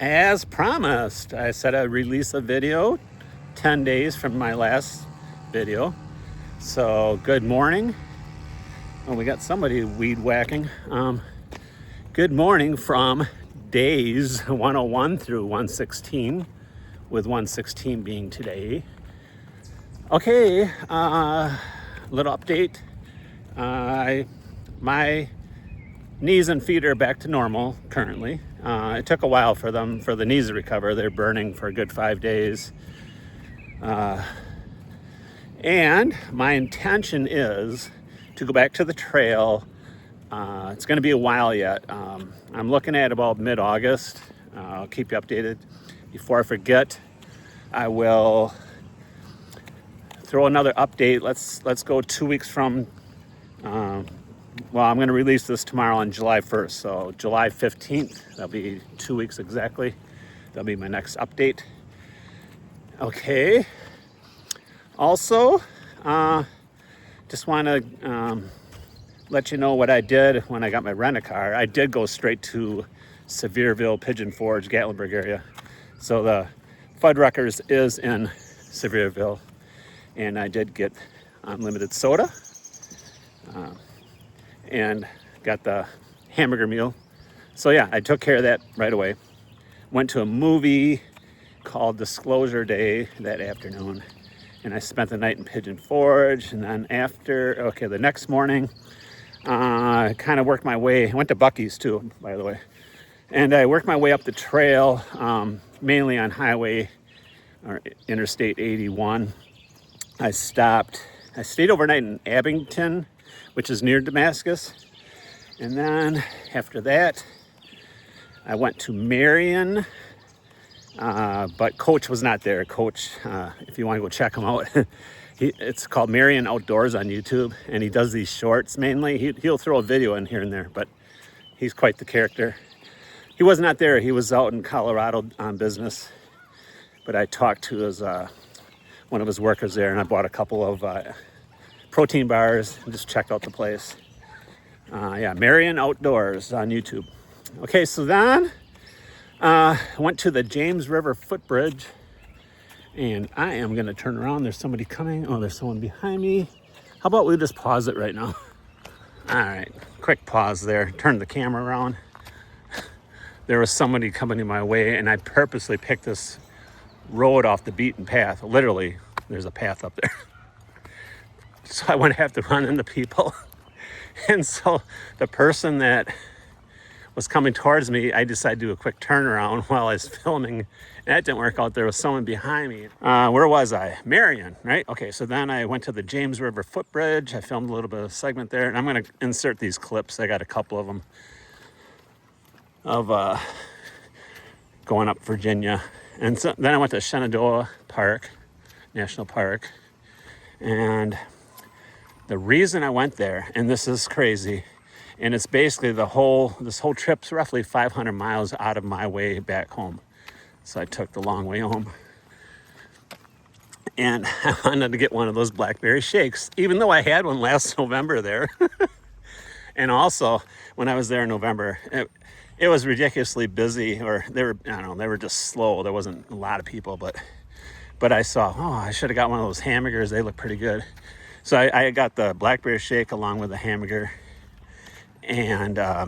As promised, I said I'd release a video 10 days from my last video. So good morning. Oh, we got somebody weed whacking. Good morning from days 101 through 116, with 116 being today. Okay, little update. My knees and feet are back to normal currently. It took a while for the knees to recover. They're burning for a good 5 days. And my intention is to go back to the trail. It's going to be a while yet. I'm looking at about mid-August. I'll keep you updated. Before I forget, I will throw another update. Let's go 2 weeks from I'm going to release this tomorrow on July 1st. So July 15th, that'll be 2 weeks exactly. That'll be my next update. Okay. Also, just want to let you know what I did when I got my rent-a-car. I did go straight to Sevierville, Pigeon Forge, Gatlinburg area. So the Fuddruckers is in Sevierville, and I did get unlimited soda. And got the hamburger meal. So yeah, I took care of that right away. Went to a movie called Disclosure Day that afternoon, and I spent the night in Pigeon Forge. And then the next morning, I kind of worked my way. I went to Buc-ee's too, by the way. And I worked my way up the trail, mainly on highway or Interstate 81. I stayed overnight in Abington, which is near Damascus. And then after that, I went to Marion, but Coach was not there. Coach, if you want to go check him out, it's called Marion Outdoors on YouTube, and he does these shorts mainly. He'll throw a video in here and there, but he's quite the character. He was not there. He was out in Colorado on business, but I talked to one of his workers there, and I bought a couple of protein bars and just checked out the place. Marion Outdoors on YouTube. Okay, so then I went to the James River footbridge, and I am going to turn around. There's somebody coming. Oh, there's someone behind me. How about we just pause it right now? All right, quick pause there. Turn the camera around. There was somebody coming in my way, and I purposely picked this road off the beaten path. Literally, there's a path up there. So I wouldn't have to run into people. And so the person that was coming towards me, I decided to do a quick turnaround while I was filming. And that didn't work out. There was someone behind me. Where was I? Marion, right? Okay, so then I went to the James River footbridge. I filmed a little bit of a segment there. And I'm going to insert these clips. I got a couple of them of going up Virginia. And so then I went to Shenandoah Park, National Park. And the reason I went there, and this is crazy, and it's basically this whole trip's roughly 500 miles out of my way back home. So I took the long way home. And I wanted to get one of those blackberry shakes, even though I had one last November there. And also, when I was there in November, it was ridiculously busy, or they were just slow. There wasn't a lot of people, but I saw, I should have got one of those hamburgers. They look pretty good. So I got the blackberry shake along with the hamburger, and I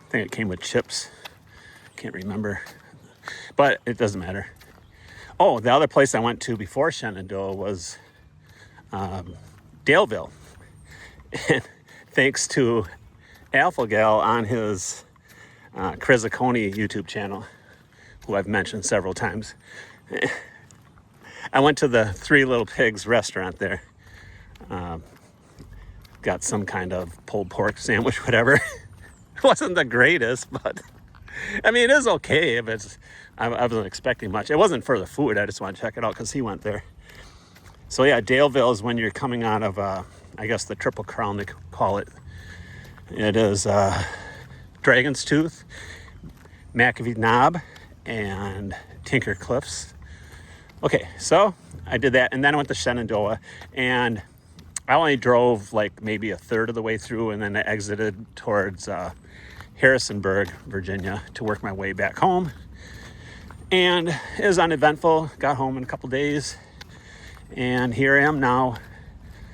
think it came with chips. Can't remember, but it doesn't matter. Oh, the other place I went to before Shenandoah was Daleville. And thanks to Alphagal on his Crizzicone YouTube channel, who I've mentioned several times. I went to the Three Little Pigs restaurant there. Got some kind of pulled pork sandwich, whatever. It wasn't the greatest, but I mean, it is okay. I wasn't expecting much. It wasn't for the food. I just want to check it out because he went there. So yeah, Daleville is when you're coming out of, I guess, the Triple Crown, they call it. It is Dragon's Tooth, McAfee Knob, and Tinker Cliffs. Okay, so I did that, and then I went to Shenandoah, and I only drove like maybe a third of the way through, and then I exited towards Harrisonburg, Virginia, to work my way back home. And it was uneventful. Got home in a couple days, and here I am now.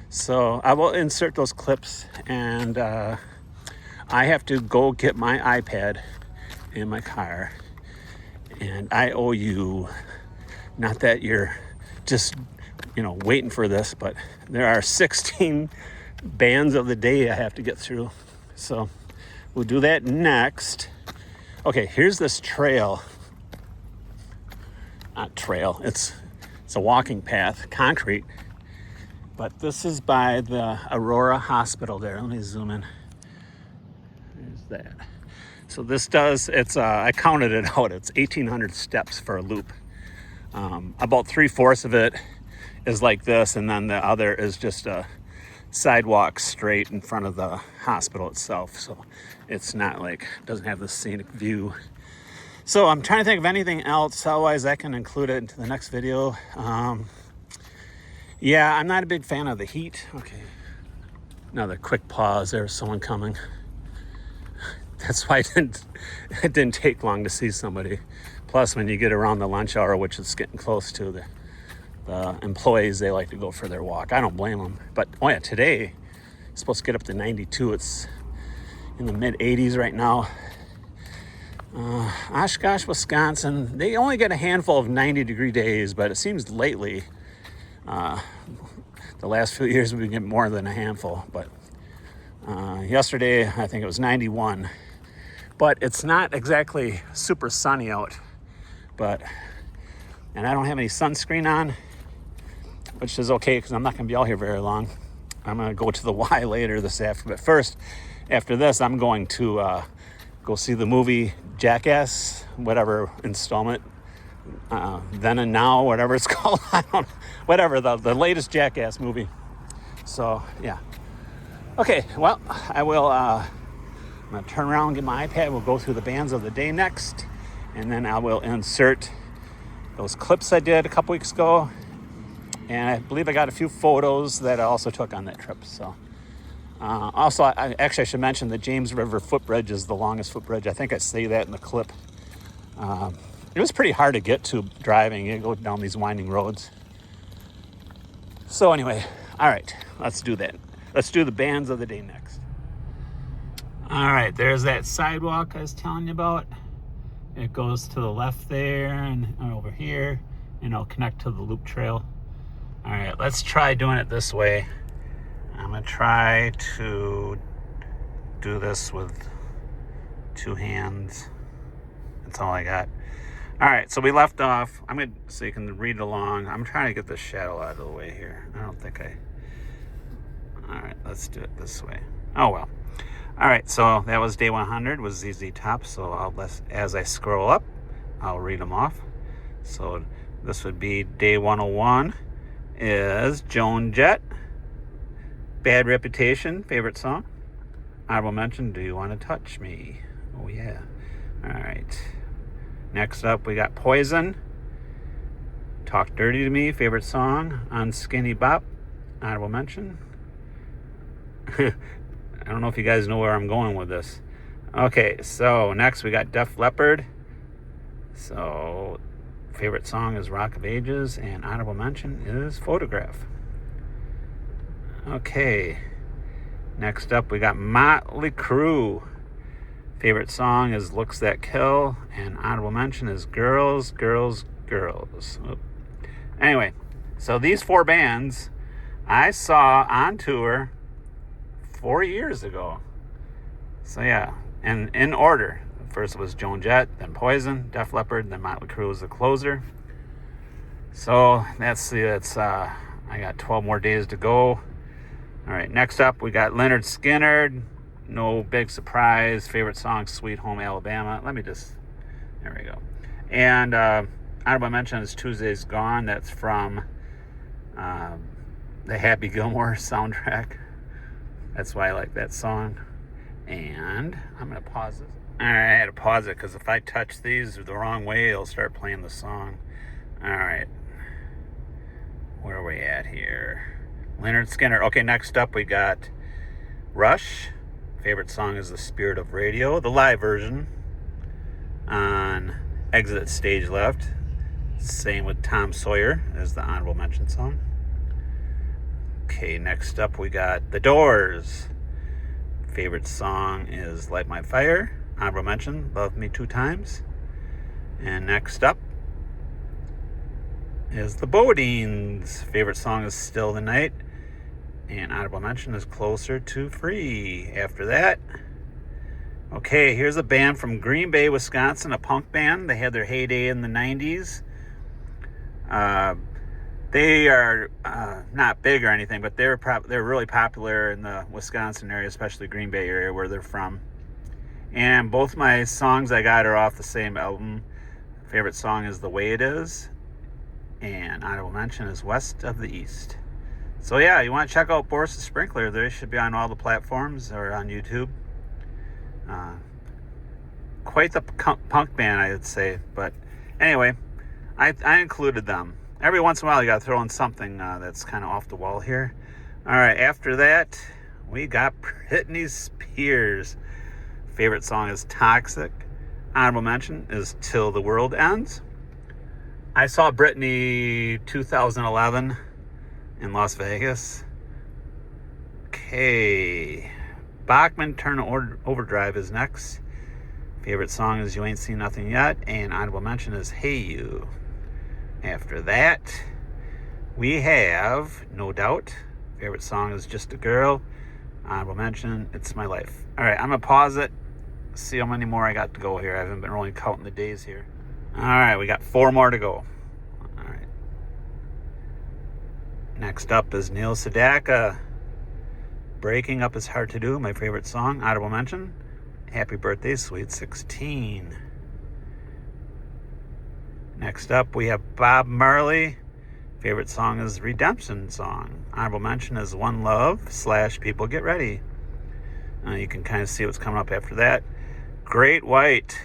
So I will insert those clips, and I have to go get my iPad in my car, and I owe you, not that you're just, waiting for this, but there are 16 bands of the day I have to get through. So we'll do that next. Okay, here's this trail. Not trail, it's a walking path, concrete. But this is by the Aurora Hospital there. Let me zoom in. There's that. So this I counted it out. It's 1,800 steps for a loop. About 3/4 of it is like this, and then the other is just a sidewalk straight in front of the hospital itself. So it's not doesn't have the scenic view. So I'm trying to think of anything else. Otherwise, I can include it into the next video. Yeah, I'm not a big fan of the heat. Okay. Another quick pause. There's someone coming. That's why it didn't take long to see somebody. Plus, when you get around the lunch hour, which is getting close to the employees, they like to go for their walk. I don't blame them. But, today, it's supposed to get up to 92. It's in the mid-80s right now. Oshkosh, Wisconsin, they only get a handful of 90-degree days, but it seems lately, the last few years, we've been getting more than a handful. But yesterday, I think it was 91. But it's not exactly super sunny out. And I don't have any sunscreen on, which is okay because I'm not going to be out here very long. I'm going to go to the Y later this afternoon. But first, after this, I'm going to go see the movie Jackass, whatever installment, Then and Now, whatever it's called. I don't know. Whatever, the latest Jackass movie. So, yeah. Okay, well, I'm going to turn around and get my iPad. We'll go through the bands of the day next. And then I will insert those clips I did a couple weeks ago. And I believe I got a few photos that I also took on that trip. So, also, I should mention the James River footbridge is the longest footbridge. I think I say that in the clip. It was pretty hard to get to driving. You go down these winding roads. So anyway, all right, let's do that. Let's do the bands of the day next. All right, there's that sidewalk I was telling you about. It goes to the left there and over here, and it'll connect to the loop trail. All right, let's try doing it this way. I'm gonna try to do this with two hands. That's all I got. All right, so we left off. So you can read along. I'm trying to get the shadow out of the way here. I don't think all right, let's do it this way. Oh, well. All right, so that was day 100, was ZZ Top. So as I scroll up, I'll read them off. So this would be day 101 is Joan Jett, Bad Reputation, favorite song. Honorable mention, Do You Want to Touch Me? Oh, yeah. All right. Next up, we got Poison, Talk Dirty to Me, favorite song. On Skinny Bop, honorable mention. I don't know if you guys know where I'm going with this. Okay, so next we got Def Leppard. So, favorite song is Rock of Ages, and honorable mention is Photograph. Okay, next up we got Motley Crue. Favorite song is Looks That Kill, and honorable mention is Girls, Girls, Girls. Oop. Anyway, so these four bands I saw on tour 4 years ago. So yeah, and in order. First was Joan Jett, then Poison, Def Leppard, then Motley Crue was the closer. So I got 12 more days to go. All right, next up we got Leonard Skinner. No big surprise. Favorite song, Sweet Home Alabama. There we go. And honorable mention is Tuesday's Gone. That's from the Happy Gilmore soundtrack. That's why I like that song. And I'm going to pause this. All right, I had to pause it because if I touch these the wrong way, it'll start playing the song. All right. Where are we at here? Leonard Skinner. Okay, next up we got Rush. Favorite song is The Spirit of Radio, the live version on Exit Stage Left. Same with Tom Sawyer as the honorable mention song. Okay, next up we got The Doors. Favorite song is Light My Fire. Honorable mention, Love Me Two Times. And next up is the Bodines. Favorite song is Still the Night. And honorable mention is Closer to Free. After that, okay, here's a band from Green Bay, Wisconsin, a punk band. They had their heyday in the 90s. They are not big or anything, but they're really popular in the Wisconsin area, especially Green Bay area where they're from. And both my songs I got are off the same album. Favorite song is The Way It Is. And honorable mention is West of the East. So yeah, you want to check out Boris the Sprinkler. They should be on all the platforms or on YouTube. Quite the punk band, I would say. But anyway, I included them. Every once in a while, you got to throw in something that's kind of off the wall here. All right, after that, we got Britney Spears. Favorite song is Toxic. Honorable mention is Till the World Ends. I saw Britney 2011 in Las Vegas. Okay. Bachman Turn Overdrive is next. Favorite song is You Ain't Seen Nothing Yet. And honorable mention is Hey You. After that, we have No Doubt. Favorite song is Just a Girl. Honorable mention, It's My Life. All right, I'm going to pause it. See how many more I got to go here. I haven't been really counting the days here. All right, we got 4 more to go. All right. Next up is Neil Sedaka. Breaking Up Is Hard to Do, my favorite song. Honorable mention, Happy Birthday, Sweet 16. Next up, we have Bob Marley. Favorite song is Redemption Song. Honorable mention is One Love / People Get Ready. You can kind of see what's coming up after that. Great White.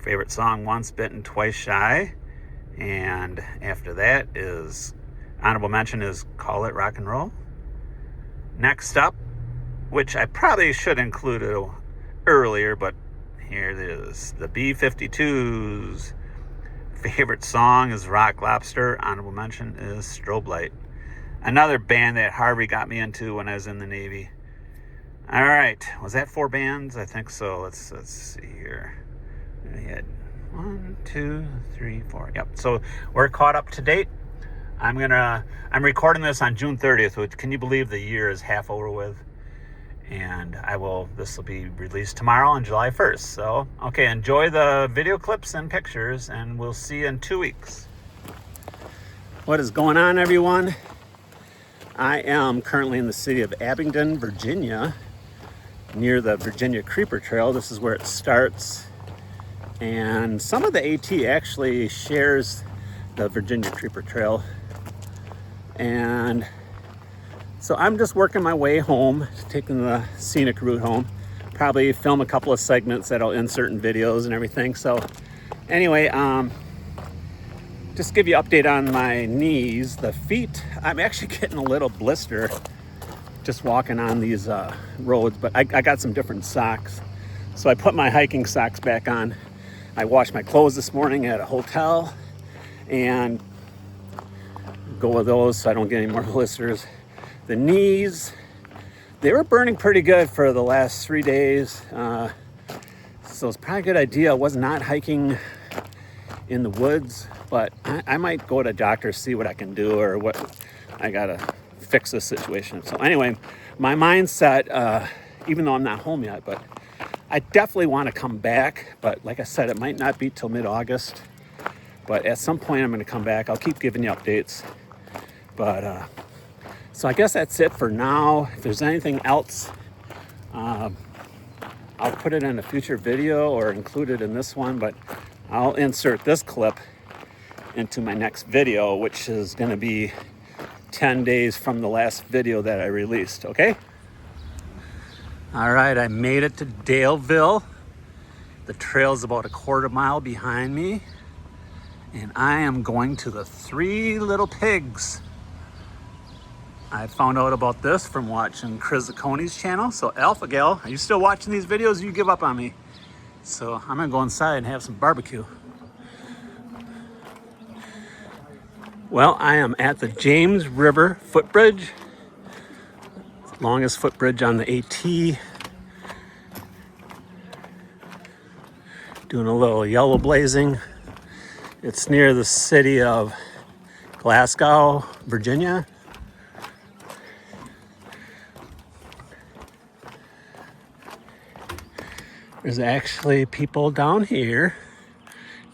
Favorite song, Once Bitten, Twice Shy. And after that is, honorable mention is Call It Rock and Roll. Next up, which I probably should include earlier, but here it is, the B-52s. Favorite song is Rock Lobster. Honorable mention is Strobe Light. Another band that Harvey got me into when I was in the Navy. All right, was that 4 bands? I think so. Let's see here. We had 1, 2, 3, 4. Yep. So we're caught up to date. I'm recording this on June 30th, which, can you believe the year is half over with? And this will be released tomorrow on July 1st. So, okay, enjoy the video clips and pictures, and we'll see you in 2 weeks. What is going on, everyone? I am currently in the city of Abingdon, Virginia, near the Virginia Creeper Trail. This is where it starts. And some of the AT actually shares the Virginia Creeper Trail. And so I'm just working my way home, taking the scenic route home. Probably film a couple of segments that I'll insert in videos and everything. So anyway, just give you an update on my knees. The feet, I'm actually getting a little blister just walking on these roads, but I got some different socks. So I put my hiking socks back on. I washed my clothes this morning at a hotel and go with those so I don't get any more blisters. The knees, they were burning pretty good for the last 3 days. So it's probably a good idea. I was not hiking in the woods, but I might go to a doctor, see what I can do or what I gotta fix this situation. So anyway, my mindset, even though I'm not home yet, but I definitely want to come back. But like I said, it might not be till mid-August, but at some point I'm going to come back. I'll keep giving you updates. But so I guess that's it for now. If there's anything else, I'll put it in a future video or include it in this one, but I'll insert this clip into my next video, which is going to be 10 days from the last video that I released, okay? All right, I made it to Daleville. The trail's about a quarter mile behind me, and I am going to the Three Little Pigs. I found out about this from watching Chris Zacconi's channel. So Alpha Gal, are you still watching these videos? You give up on me. So I'm gonna go inside and have some barbecue. Well, I am at the James River footbridge. Longest footbridge on the AT. Doing a little yellow blazing. It's near the city of Glasgow, Virginia. There's actually people down here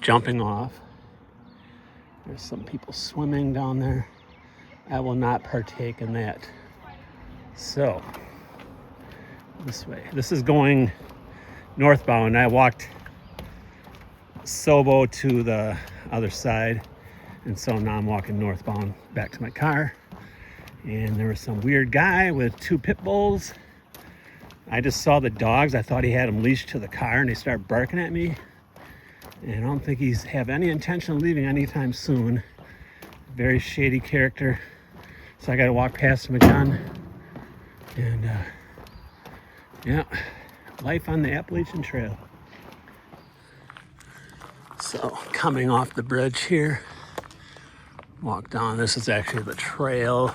jumping off. There's some people swimming down there. I will not partake in that. So, this way. This is going northbound. I walked Sobo to the other side, and so now I'm walking northbound back to my car. And there was some weird guy with 2 pit bulls. I just saw the dogs. I thought he had them leashed to the car, and they started barking at me. And I don't think he's have any intention of leaving anytime soon. Very shady character. So I got to walk past him again. And yeah, life on the Appalachian Trail. So coming off the bridge here, walk down. This is actually the trail,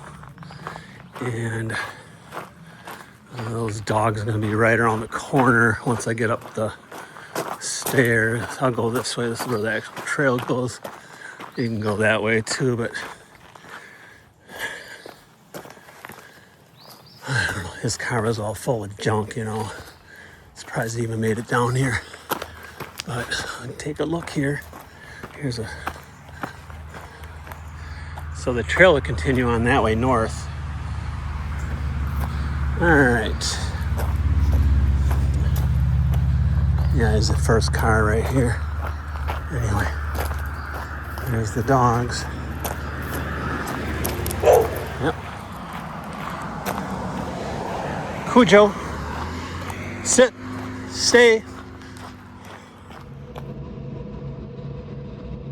and those dogs are going to be right around the corner once I get up the stairs. I'll go this way. This is where the actual trail goes. You can go that way too, but I don't know. His car was all full of junk, you know. Surprised he even made it down here. But take a look here. So the trail will continue on that way north. All right. Yeah, there's the first car right here. Anyway, there's the dogs. Yep. Cujo, sit, stay.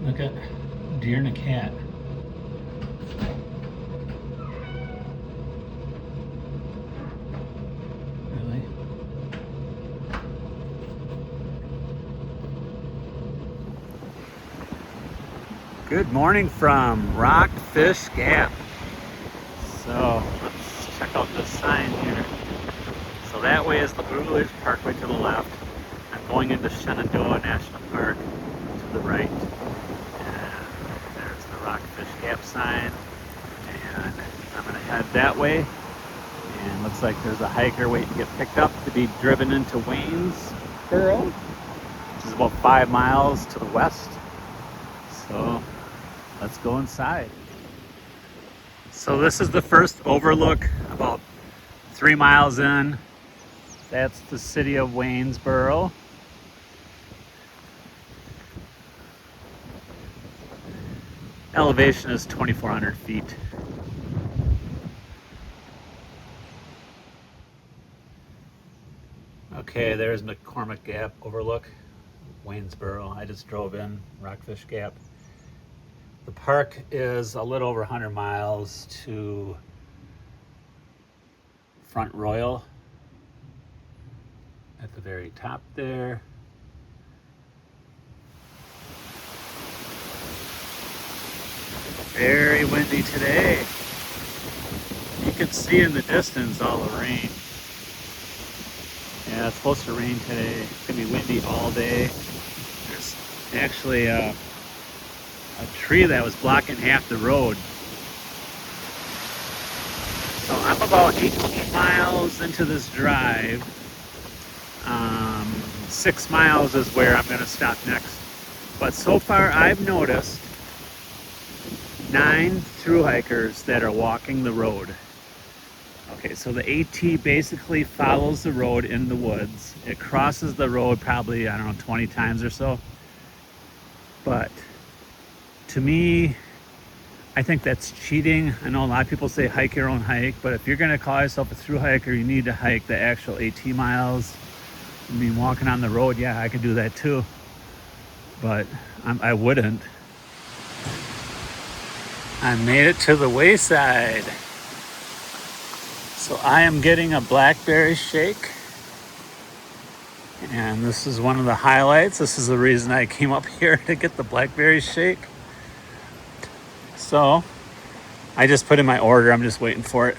Look at deer and a cat. Really? Good morning from Rockfish Gap. So let's check out this sign here. So that way is the Village Parkway to the left. I'm going into Shenandoah National Park to the right. And there's the Rockfish Gap sign. And I'm gonna head that way. And looks like there's a hiker waiting to get picked up to be driven into Waynesboro, which is about 5 miles to the west. So let's go inside. So this is the first overlook, about 3 miles in. That's the city of Waynesboro. Elevation is 2,400 feet. Okay, there's McCormick Gap overlook, Waynesboro. I just drove in Rockfish Gap. The park is a little over 100 miles to Front Royal at the very top there. Very windy today. You can see in the distance all the rain. Yeah, it's supposed to rain today. It's gonna be windy all day. There's actually a tree that was blocking half the road. So I'm about 18 miles into this drive. 6 miles is where I'm gonna stop next. But so far I've noticed 9 thru hikers that are walking the road. Okay, so the AT basically follows the road in the woods. It crosses the road probably, I don't know, 20 times or so. But to me, I think that's cheating. I know a lot of people say hike your own hike, but if you're gonna call yourself a thru hiker, you need to hike the actual AT miles. I mean, walking on the road, yeah, I could do that too, but I wouldn't. I made it to the wayside. So I am getting a blackberry shake. And this is one of the highlights. This is the reason I came up here to get the blackberry shake. So I just put in my order. I'm just waiting for it.